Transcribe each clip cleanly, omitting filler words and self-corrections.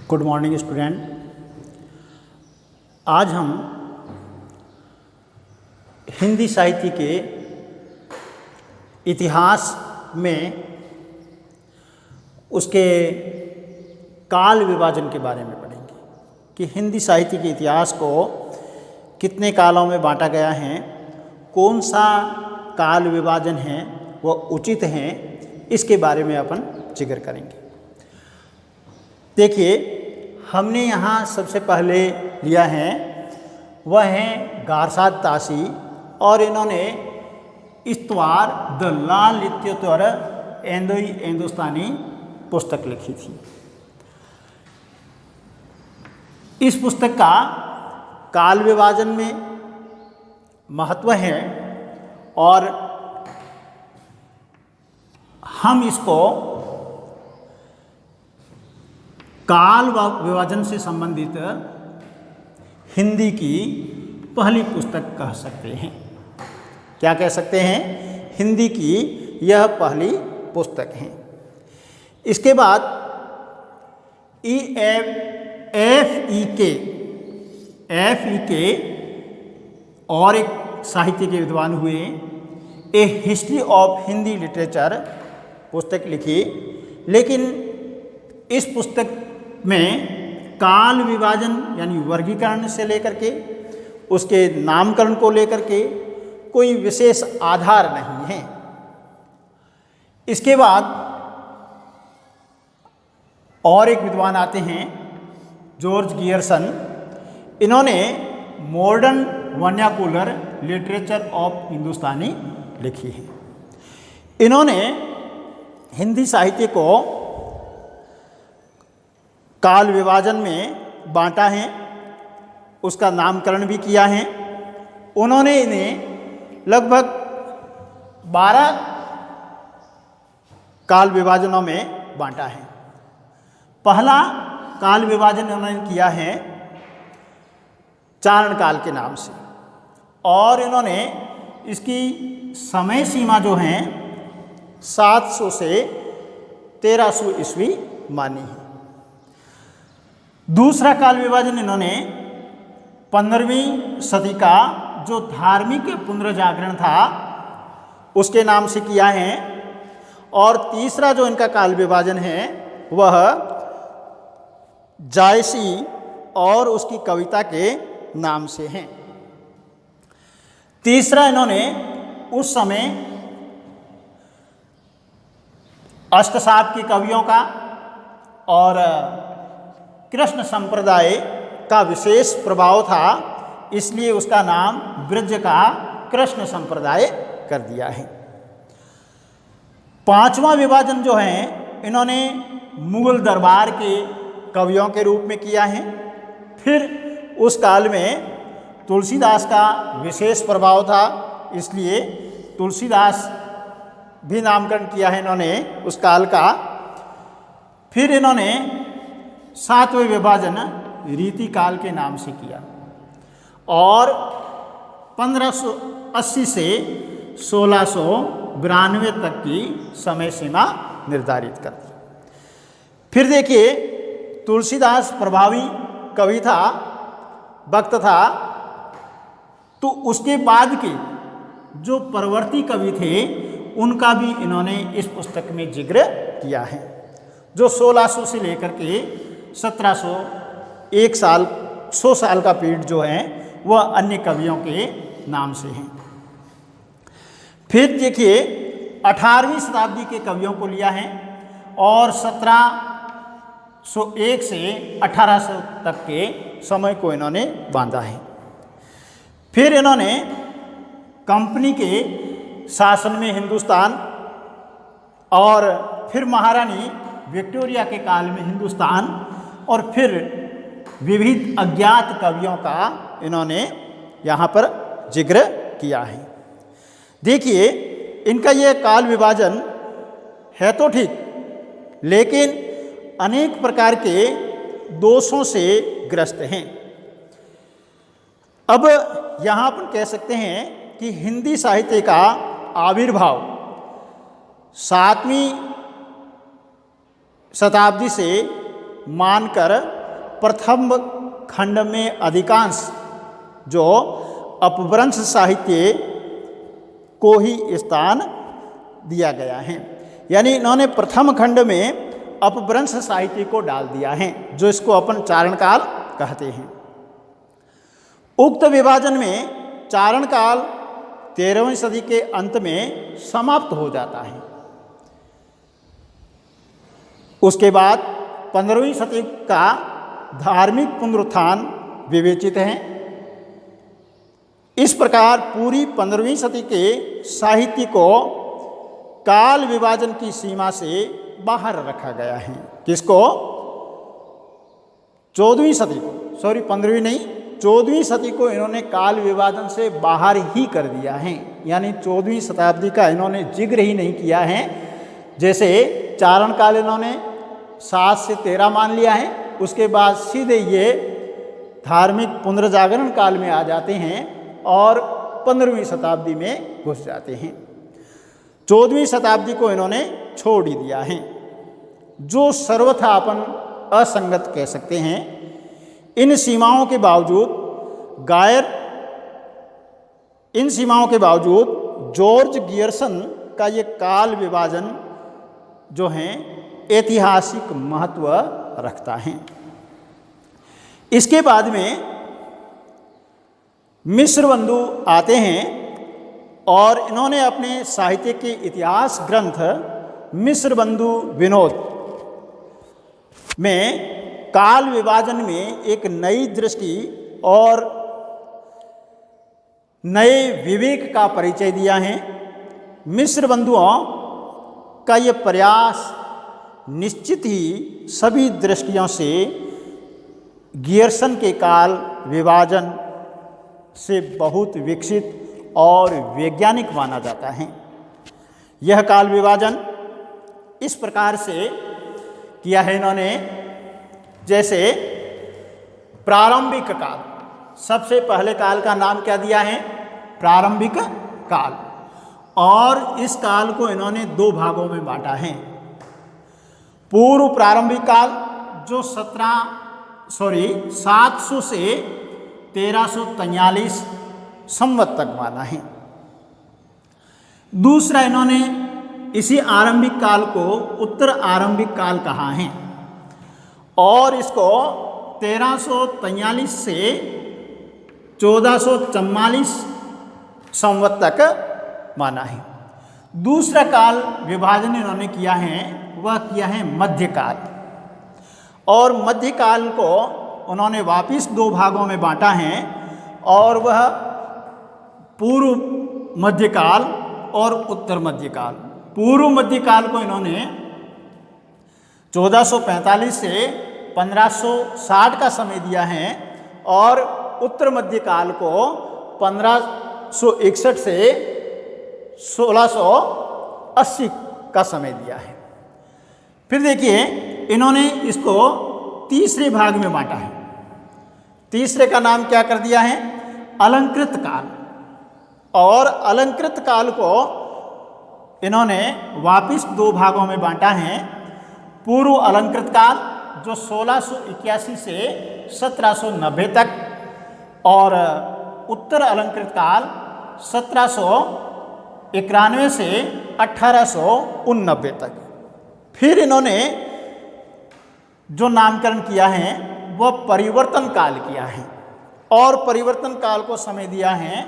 Good morning student. आज हम हिंदी साहित्य के इतिहास में उसके काल विभाजन के बारे में पढ़ेंगे कि हिंदी साहित्य के इतिहास को कितने कालों में बांटा गया है, कौन सा काल विभाजन है वह उचित है, इसके बारे में अपन जिक्र करेंगे। देखिए, हमने यहाँ सबसे पहले लिया है वह है गारसात तासी, और इन्होंने इस्तवार द लाल लित्योत्तर हिंदुस्तानी पुस्तक लिखी थी। इस पुस्तक का काल विभाजन में महत्व है और हम इसको काल विभाजन से संबंधित हिंदी की पहली पुस्तक कह सकते हैं। क्या कह सकते हैं? हिंदी की यह पहली पुस्तक है। इसके बाद एफ ई के और एक साहित्य के विद्वान हुए, ए हिस्ट्री ऑफ हिंदी लिटरेचर पुस्तक लिखी, लेकिन इस पुस्तक में काल विभाजन यानी वर्गीकरण से लेकर के उसके नामकरण को लेकर के कोई विशेष आधार नहीं है। इसके बाद और एक विद्वान आते हैं, जॉर्ज गियर्सन। इन्होंने मॉडर्न वर्नाक्युलर लिटरेचर ऑफ हिंदुस्तानी लिखी है। इन्होंने हिंदी साहित्य को काल विभाजन में बांटा है, उसका नामकरण भी किया है। उन्होंने इन्हें लगभग 12 काल विभाजनों में बांटा है। पहला काल विभाजन उन्होंने किया है चारण काल के नाम से, और इन्होंने इसकी समय सीमा जो है 700 से 1300 ईस्वी मानी है। दूसरा काल विभाजन इन्होंने 15वीं सदी का जो धार्मिक पुनर्जागरण था उसके नाम से किया है, और तीसरा जो इनका काल विभाजन है वह जायसी और उसकी कविता के नाम से है। तीसरा इन्होंने उस समय अष्टसाप के कवियों का और कृष्ण संप्रदाय का विशेष प्रभाव था, इसलिए उसका नाम ब्रज का कृष्ण संप्रदाय कर दिया है। पांचवा विभाजन जो है इन्होंने मुगल दरबार के कवियों के रूप में किया है। फिर उस काल में तुलसीदास का विशेष प्रभाव था, इसलिए तुलसीदास भी नामकरण किया है इन्होंने उस काल का। फिर इन्होंने 7वें विभाजन रीति काल के नाम से किया, और 1580 से 1692 तक की समय सीमा निर्धारित कर दी। फिर देखिए, तुलसीदास प्रभावी कवि था, वक्त था, तो उसके बाद के जो परवर्ती कवि थे उनका भी इन्होंने इस पुस्तक में जिक्र किया है। जो 1600 से लेकर के 1700, 100 साल का पीरियड जो है वह अन्य कवियों के नाम से हैं। फिर देखिए, 18वीं शताब्दी के कवियों को लिया है, और 1701 से 1800 तक के समय को इन्होंने बांधा है। फिर इन्होंने कंपनी के शासन में हिंदुस्तान, और फिर महारानी विक्टोरिया के काल में हिंदुस्तान, और फिर विविध अज्ञात कवियों का इन्होंने यहाँ पर जिक्र किया है। देखिए, इनका यह काल विभाजन है तो ठीक, लेकिन अनेक प्रकार के दोषों से ग्रस्त हैं। अब यहाँ अपन कह सकते हैं कि हिंदी साहित्य का आविर्भाव 7वीं शताब्दी से मानकर प्रथम खंड में अधिकांश जो अपभ्रंश साहित्य को ही स्थान दिया गया है। यानी इन्होंने प्रथम खंड में अपभ्रंश साहित्य को डाल दिया है, जो इसको अपन चारण काल कहते हैं। उक्त विभाजन में चारण काल 13वीं सदी के अंत में समाप्त हो जाता है। उसके बाद 15वीं सदी का धार्मिक पुनरुत्थान विवेचित है। इस प्रकार पूरी 15वीं सदी के साहित्य को काल विभाजन की सीमा से बाहर रखा गया है। किसको? 14वीं सदी को, सॉरी 15वीं नहीं, 14वीं सदी को इन्होंने काल विभाजन से बाहर ही कर दिया है। यानी 14वीं शताब्दी का इन्होंने जिक्र ही नहीं किया है। जैसे चारण काल इन्होंने 7 से 13 मान लिया है, उसके बाद सीधे ये धार्मिक पुनर्जागरण काल में आ जाते हैं और 15वीं शताब्दी में घुस जाते हैं। 14वीं शताब्दी को इन्होंने छोड़ ही दिया है, जो सर्वथा अपन असंगत कह सकते हैं। इन सीमाओं के बावजूद जॉर्ज गियर्सन का ये काल विभाजन जो है ऐतिहासिक महत्व रखता है। इसके बाद में मिश्र बंधु आते हैं और इन्होंने अपने साहित्य के इतिहास ग्रंथ मिश्र बंधु विनोद में काल विभाजन में एक नई दृष्टि और नए विवेक का परिचय दिया है। मिश्र बंधुओं का ये प्रयास निश्चित ही सभी दृष्टियों से गियर्सन के काल विभाजन से बहुत विकसित और वैज्ञानिक माना जाता है। यह काल विभाजन इस प्रकार से किया है इन्होंने, जैसे प्रारंभिक काल, सबसे पहले काल का नाम क्या दिया है? प्रारंभिक काल। और इस काल को इन्होंने 2 भागों में बांटा है। पूर्व प्रारंभिक काल जो 700 से 1343 संवत तक माना है। दूसरा इन्होंने इसी आरंभिक काल को उत्तर आरंभिक काल कहा है और इसको 1343 से 1444 संवत तक माना है। दूसरा काल विभाजन इन्होंने किया है, वह किया है मध्यकाल। और मध्यकाल को उन्होंने वापिस 2 भागों में बांटा है और वह पूर्व मध्यकाल और उत्तर मध्यकाल। पूर्व मध्यकाल को इन्होंने 1445 से 1560 का समय दिया है और उत्तर मध्यकाल को 1561 से 1680 का समय दिया है। फिर देखिए इन्होंने इसको तीसरे भाग में बांटा है। तीसरे का नाम क्या कर दिया है? अलंकृत काल। और अलंकृत काल को इन्होंने वापिस 2 भागों में बांटा है। पूर्व अलंकृत काल जो 1681 से 1790 तक और उत्तर अलंकृत काल 1791 से 1889 तक। फिर इन्होंने जो नामकरण किया है वह परिवर्तन काल किया है और परिवर्तन काल को समय दिया है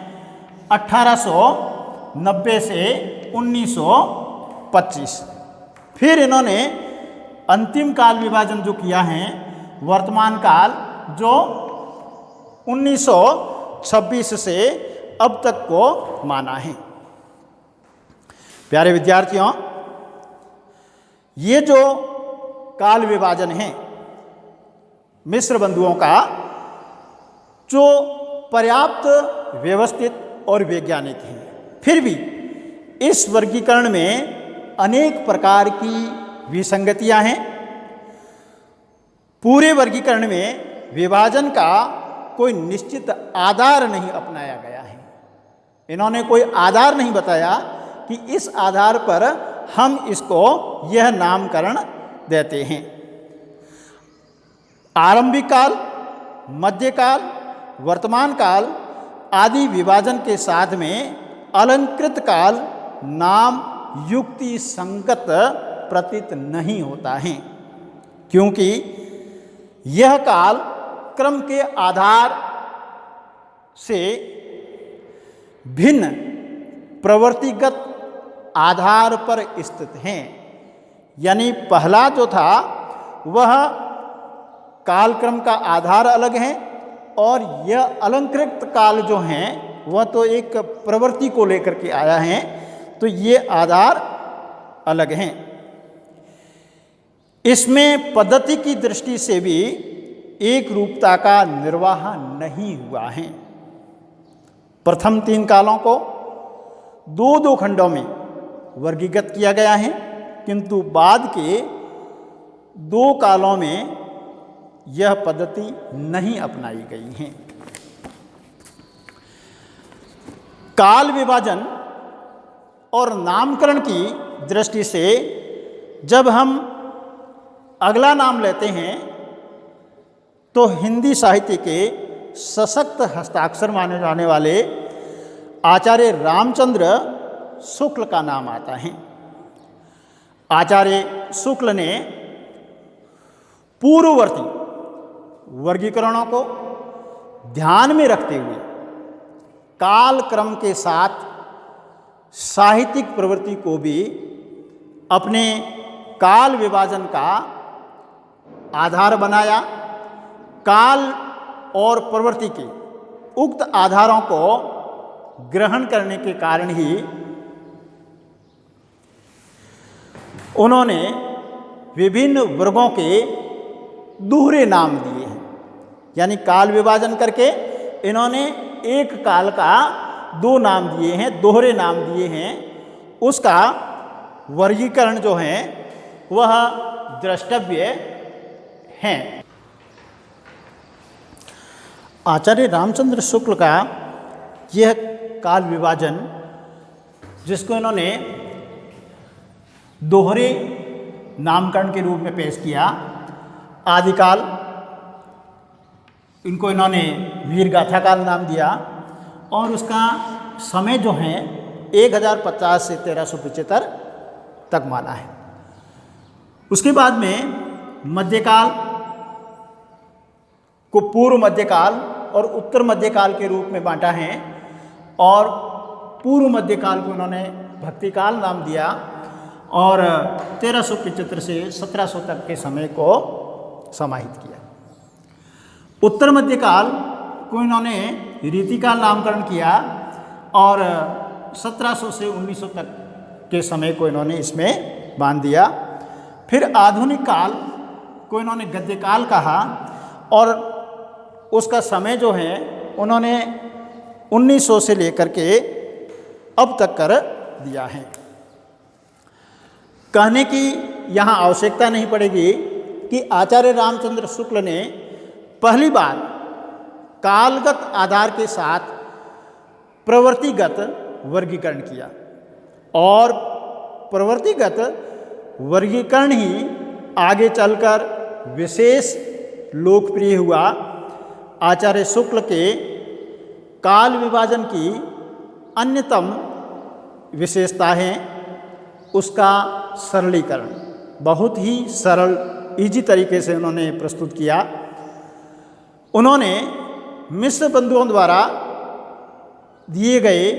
1890 से 1925। फिर इन्होंने अंतिम काल विभाजन जो किया है वर्तमान काल जो 1926 से अब तक को माना है। प्यारे विद्यार्थियों, ये जो काल विभाजन है मिश्र बंधुओं का, जो पर्याप्त व्यवस्थित और वैज्ञानिक है, फिर भी इस वर्गीकरण में अनेक प्रकार की विसंगतियां हैं। पूरे वर्गीकरण में विभाजन का कोई निश्चित आधार नहीं अपनाया गया है। इन्होंने कोई आधार नहीं बताया कि इस आधार पर हम इसको यह नामकरण देते हैं। आरंभिक काल, मध्यकाल, वर्तमान काल आदि विभाजन के साथ में अलंकृत काल नाम युक्ति संगत प्रतीत नहीं होता है, क्योंकि यह काल क्रम के आधार से भिन्न प्रवृत्तिगत आधार पर स्थित हैं। यानी पहला जो था वह कालक्रम का आधार अलग है और यह अलंकृत काल जो हैं वह तो एक प्रवृत्ति को लेकर के आया है, तो ये आधार अलग हैं। इसमें पद्धति की दृष्टि से भी एक रूपता का निर्वाह नहीं हुआ है। प्रथम 3 कालों को 2-2 खंडों में वर्गीकृत किया गया है, किंतु बाद के 2 कालों में यह पद्धति नहीं अपनाई गई है। काल विभाजन और नामकरण की दृष्टि से जब हम अगला नाम लेते हैं तो हिंदी साहित्य के सशक्त हस्ताक्षर माने जाने वाले आचार्य रामचंद्र शुक्ल का नाम आता है। आचार्य शुक्ल ने पूर्ववर्ती वर्गीकरणों को ध्यान में रखते हुए काल क्रम के साथ साहित्यिक प्रवृत्ति को भी अपने काल विभाजन का आधार बनाया। काल और प्रवृत्ति के उक्त आधारों को ग्रहण करने के कारण ही उन्होंने विभिन्न वर्गों के दोहरे नाम दिए हैं। यानी काल विभाजन करके इन्होंने एक काल का 2 नाम दिए हैं, दोहरे नाम दिए हैं। उसका वर्गीकरण जो है वह द्रष्टव्य है। आचार्य रामचंद्र शुक्ल का यह काल विभाजन, जिसको इन्होंने दोहरे नामकरण के रूप में पेश किया, आदिकाल, इनको इन्होंने वीरगाथा काल नाम दिया और उसका समय जो है 1050 से 1375 तक माना है। उसके बाद में मध्यकाल को पूर्व मध्यकाल और उत्तर मध्यकाल के रूप में बांटा है और पूर्व मध्यकाल को उन्होंने भक्तिकाल नाम दिया और 1375 से 1700 तक के समय को समाहित किया। उत्तर मध्यकाल को इन्होंने रीतिकाल नामकरण किया और 1700 से 1900 तक के समय को इन्होंने इसमें बांध दिया। फिर आधुनिक काल को इन्होंने गद्यकाल कहा और उसका समय जो है उन्होंने 1900 से लेकर के अब तक कर दिया है। कहने की यहाँ आवश्यकता नहीं पड़ेगी कि आचार्य रामचंद्र शुक्ल ने पहली बार कालगत आधार के साथ प्रवृत्तिगत वर्गीकरण किया और प्रवृत्तिगत वर्गीकरण ही आगे चलकर विशेष लोकप्रिय हुआ। आचार्य शुक्ल के काल विभाजन की अन्यतम विशेषता है उसका सरलीकरण। बहुत ही सरल इजी तरीके से उन्होंने प्रस्तुत किया। उन्होंने मिश्र बंधुओं द्वारा दिए गए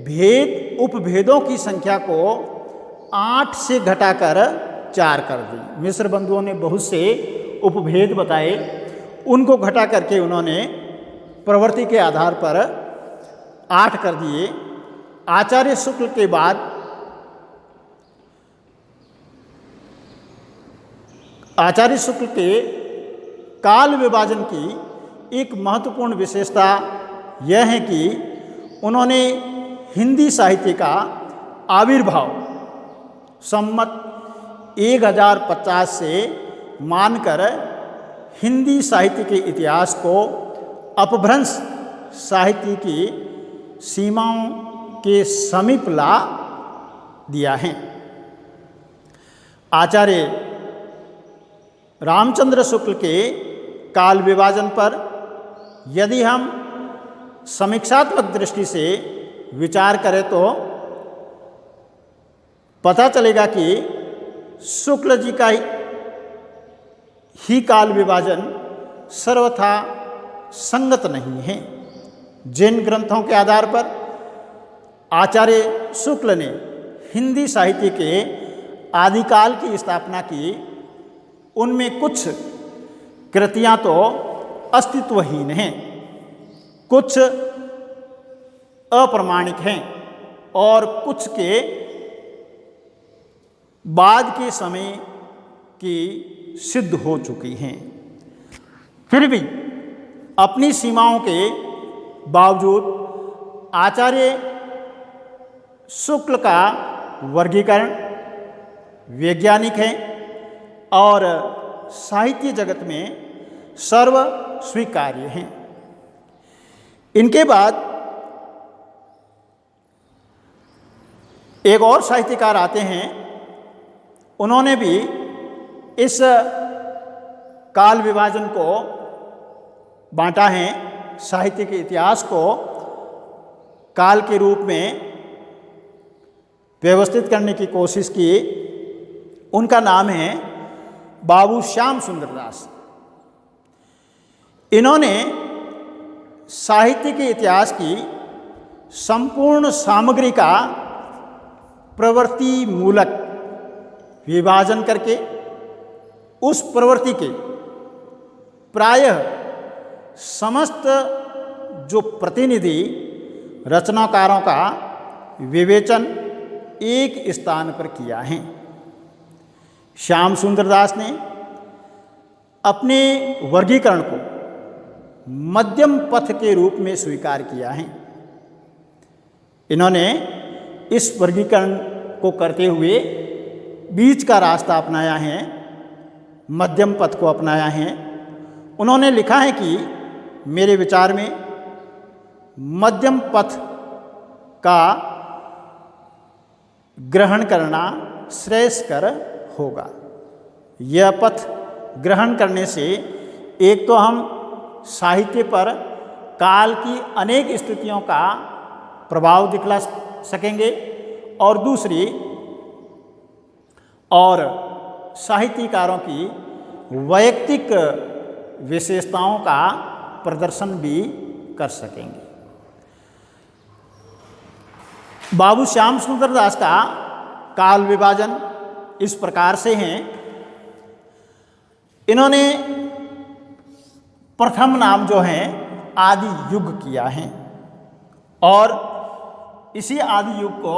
भेद उपभेदों की संख्या को 8 से घटाकर 4 कर दी। मिश्र बंधुओं ने बहुत से उपभेद बताए, उनको घटा करके उन्होंने प्रवृत्ति के आधार पर 8 कर दिए। आचार्य शुक्ल के बाद आचार्य शुक्ल के काल विभाजन की एक महत्वपूर्ण विशेषता यह है कि उन्होंने हिंदी साहित्य का आविर्भाव सम्मत 1050 से मानकर हिंदी साहित्य के इतिहास को अपभ्रंश साहित्य की सीमाओं के समीप ला दिया है। आचार्य रामचंद्र शुक्ल के काल विभाजन पर यदि हम समीक्षात्मक दृष्टि से विचार करें तो पता चलेगा कि शुक्ल जी का ही काल विभाजन सर्वथा संगत नहीं है। जिन ग्रंथों के आधार पर आचार्य शुक्ल ने हिंदी साहित्य के आदिकाल की स्थापना की, उनमें कुछ कृतियां तो अस्तित्वहीन हैं, कुछ अप्रमाणिक हैं और कुछ के बाद के समय की सिद्ध हो चुकी हैं। फिर भी अपनी सीमाओं के बावजूद आचार्य शुक्ल का वर्गीकरण वैज्ञानिक है और साहित्य जगत में सर्व स्वीकार्य हैं। इनके बाद एक और साहित्यकार आते हैं, उन्होंने भी इस काल विभाजन को बांटा है, साहित्य के इतिहास को काल के रूप में व्यवस्थित करने की कोशिश की। उनका नाम है बाबू श्याम सुंदर दास। इन्होंने साहित्य के इतिहास की संपूर्ण सामग्री का प्रवृत्ति मूलक विभाजन करके उस प्रवृत्ति के प्रायः समस्त जो प्रतिनिधि रचनाकारों का विवेचन एक स्थान पर किया है। श्याम सुंदर दास ने अपने वर्गीकरण को मध्यम पथ के रूप में स्वीकार किया है। इन्होंने इस वर्गीकरण को करते हुए बीच का रास्ता अपनाया है, मध्यम पथ को अपनाया है। उन्होंने लिखा है कि मेरे विचार में मध्यम पथ का ग्रहण करना श्रेयस्कर होगा। यह पथ ग्रहण करने से एक तो हम साहित्य पर काल की अनेक स्थितियों का प्रभाव दिखला सकेंगे और दूसरी और साहित्यकारों की वैयक्तिक विशेषताओं का प्रदर्शन भी कर सकेंगे। बाबू श्याम सुंदर दास का काल विभाजन इस प्रकार से हैं। इन्होंने प्रथम नाम जो है आदि युग किया है और इसी आदि युग को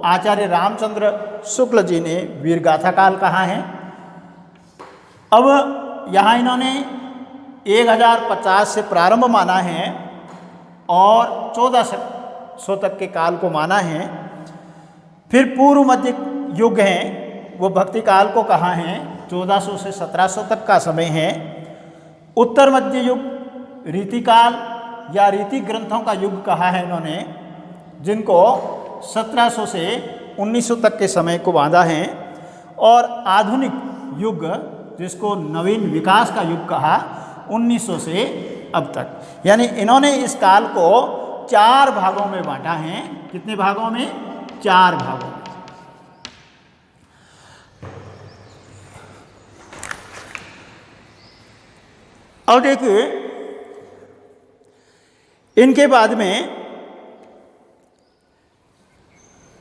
आचार्य रामचंद्र शुक्ल जी ने वीरगाथा काल कहा है। अब यहाँ इन्होंने 1050 से प्रारंभ माना है और 1400 तक के काल को माना है। फिर पूर्व मध्य युग हैं, वो भक्ति काल को कहा है, 1400 से 1700 तक का समय है। उत्तर मध्य युग रीतिकाल या रीति ग्रंथों का युग कहा है इन्होंने, जिनको 1700 से 1900 तक के समय को बांधा है। और आधुनिक युग जिसको नवीन विकास का युग कहा, 1900 से अब तक। यानी इन्होंने इस काल को 4 भागों में बांटा है। कितने भागों में? 4 भागों में। और देखिए इनके बाद में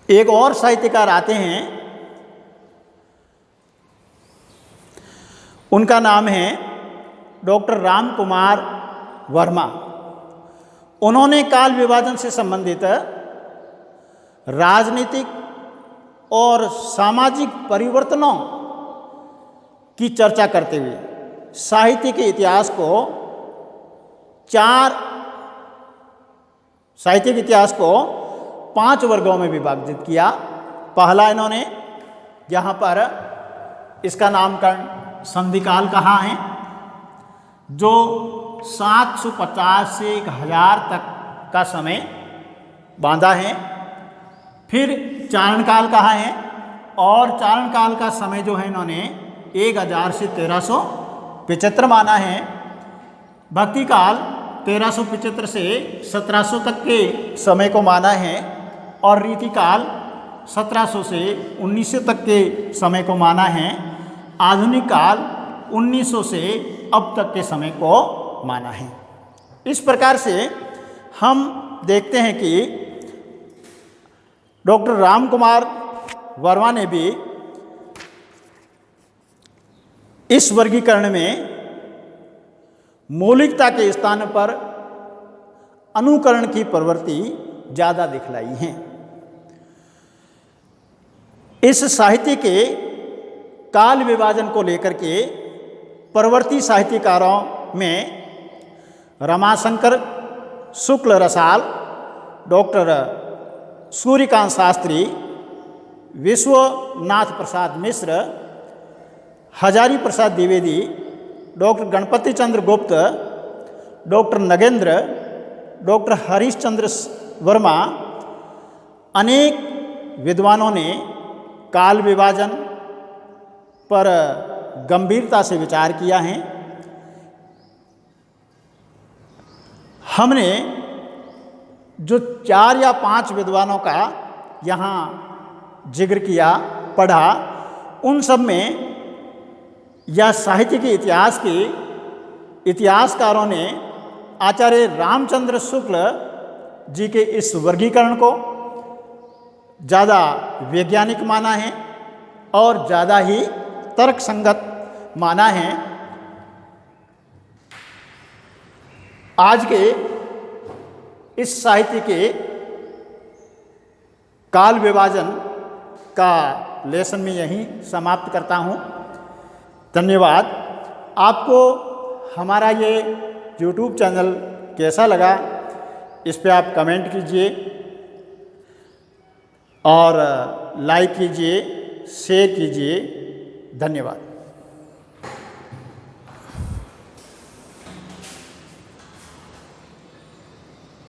एक और साहित्यकार आते हैं, उनका नाम है डॉक्टर राम कुमार वर्मा। उन्होंने काल विभाजन से संबंधित राजनीतिक और सामाजिक परिवर्तनों की चर्चा करते हुए साहित्य के इतिहास को 5 वर्गों में विभाजित किया। पहला इन्होंने यहाँ पर इसका नामकरण संधिकाल कहा है, जो 750 से 1000 तक का समय बांधा है। फिर चारण काल कहा है और चारण काल का समय जो है इन्होंने 1000 से 1375 माना है। भक्ति काल 1375 से 1700 तक के समय को माना है और रीतिकाल 1700 से 1900 तक के समय को माना है। आधुनिक काल 1900 से अब तक के समय को माना है। इस प्रकार से हम देखते हैं कि डॉक्टर राम कुमार वर्मा ने भी इस वर्गीकरण में मौलिकता के स्थान पर अनुकरण की प्रवृत्ति ज़्यादा दिखलाई है। इस साहित्य के काल विभाजन को लेकर के परवर्ती साहित्यकारों में रमाशंकर शुक्ल रसाल, डॉक्टर सूर्यकांत शास्त्री, विश्वनाथ प्रसाद मिश्र, हजारी प्रसाद द्विवेदी, डॉक्टर गणपति चंद्र गुप्त, डॉक्टर नगेंद्र, डॉक्टर हरीशचंद्र वर्मा, अनेक विद्वानों ने काल विभाजन पर गंभीरता से विचार किया है। हमने जो 4 या 5 विद्वानों का यहाँ जिक्र किया, पढ़ा, उन सब में या साहित्य के इतिहास के इतिहासकारों ने आचार्य रामचंद्र शुक्ल जी के इस वर्गीकरण को ज़्यादा वैज्ञानिक माना है और ज़्यादा ही तर्कसंगत माना है। आज के इस साहित्य के काल विभाजन का लेसन में यहीं समाप्त करता हूँ। धन्यवाद। आपको हमारा ये YouTube चैनल कैसा लगा, इस पे आप कमेंट कीजिए और लाइक कीजिए, शेयर कीजिए। धन्यवाद।